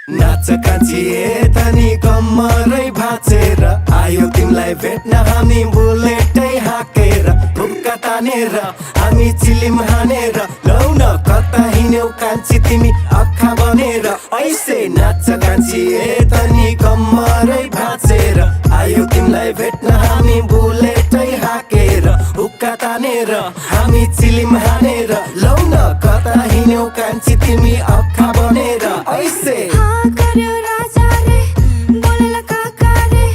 नाच कान्छी तनी कम्मरै भाँचेर आयो तिमीलाई भेट्न हामी बुलेटै हाकेर हुक्का तानेर हामी चिलिम हानेर लौ न कता हिँड्यौ कान्छी तिमी अखा बनेर ऐसे नाच कान्छी तनी कम्मरै भाँचेर आयो तिमीलाई भेट्न हामी बुलेटै हाकेर हुक्का तानेर हामी चिलिम हानेर लौ न कता हिँड्यौ कान्छी तिमी अखा बनेर ऐसे कर्यो राजा रे बोलेला काका रे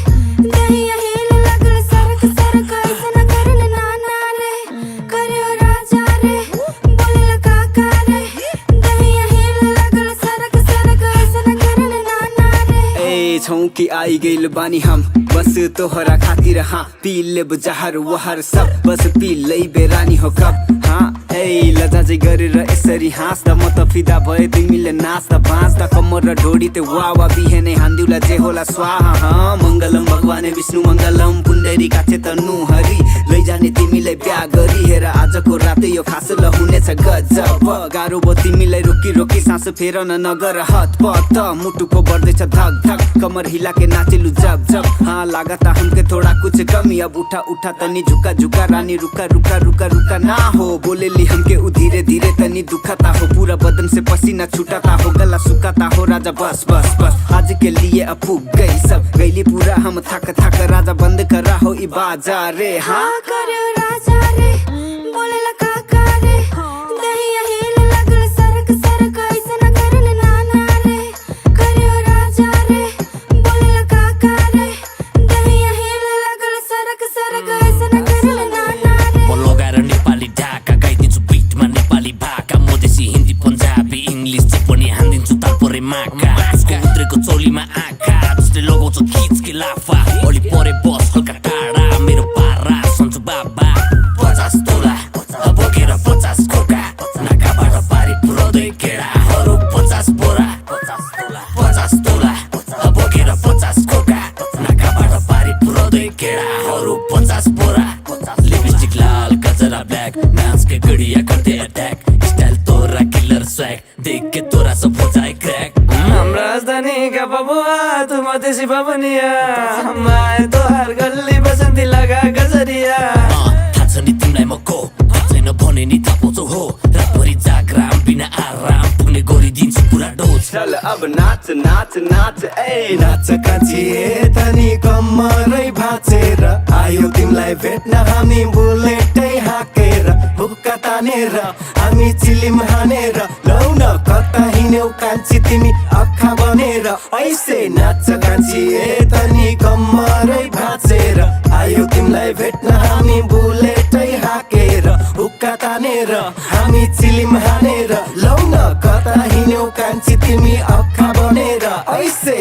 दहिया हिल लगल सरक सरक ऐसन करने नाना रे कर्यो राजा रे बोलेला काका रे दहिया हिल लगल सरक सरक ऐसन करने नाना रे ए छौकी आई गइल बानी हम बस तोहरा खातिर हाँ पी लेब जहर वहर सब बस पी लै बेरानी हो कब हाँ ए लजाजै गरेर यसरी हाँस्दा म त फिदा भए तिमीले नाच्दा बाँच्दा कम्मर र ढोडी त्यो वा बिहानै हान्दिउला जे होला स्वाहा हाँ मङ्गलम भगवाने विष्णु मङ्गलम पुण्डरी काछे तनु हरि लैजाने तिमीलाई बिहा गरी हेर आजको रात यो खास ल हुनेछ गजब गाह्रो भयो तिमीलाई रोकी रोकी सास फेर नगर हतपत मुटुको बढ्दैछ धक धक कमर हिला के नाचेलु जब जब हाँ लागता हमके थोड़ा कुछ कमी अब उठा उठा तनी झुका झुका रानी रुका रुका रुका रुका ना हो बोलेली हमके उ धीरे धीरे तनी दुखाता हो पूरा बदन से पसीना छूटाता हो गला सुखाता हो राजा बस बस बस आज के लिए अब फूक गई सब गईली पूरा हम थक थक राजा बंद करा हो ई बाजार रे हाँ कर्यो राजा रे बोलेला काका रे दहिया हिल लगल सरक सरक ऐसन करने नाना रे कर्यो राजा रे बोलेला काका रे दहिया हिल लगल सरक सरक ऐसन करने नाना रे म लगाएर नेपाली ढाका गाइदिन्छु बिटमा नेपाली भाका मधेसी हिन्दी पन्जाबी इङ्ग्लिस जे पनि हान्दिन्छु तालपरे माका उसको उद्रेको चौलीमा आँखा जसले लगाउँछ खिचके लाफा अलि परे बस हल्का टाढा मेरो पारा सन्चु बाबा 50 तोला बोकेर 50 खोका नाकाबाट पारी पुऱ्याउँदै केडाहरू 50 बोरा 50 तोला बोकेर 50 खोका नाकाबाट पारी पुऱ्याउँदै केडाहरू 50 बोरा लिपस्टिक लाल गजरा ब्ल्याक नाच के गड़िया करते अटैक स्टाइल तोरा किलर स्वैग देख के तोरा सब हो जाए क्रैक हम राजधानी का बबुआ तुम मधेसी बबनिया हम आए तोहार गल्ली बसन्ती लगा गजरिया थाहा छ नि तिमीलाई म को छैन भने नि थाहा पाउँछौ हो रातभरि जागराम बिना आराम पुग्ने गरिदिन्छु पुरा डोज चल अब नाच नाच नाच ए नाच कान्छी तनी कम्मरै भाँचेर आयो तिमीलाई भेट्न हामी बुलेटै हाकेर हुक्का तानेर हामी चिलिम हानेर लौ न कता हिँड्यौ कान्छी तिमी अखा बनेर ऐसे नाच कान्छी तनी कम्मरै भाँचेर आयो तिमीलाई भेट्न हामी बुलेटै हाकेर हुक्का तानेर हामी चिलिम हानेर लौ न कता हिँड्यौ कान्छी तिमी अखा बनेर ऐसे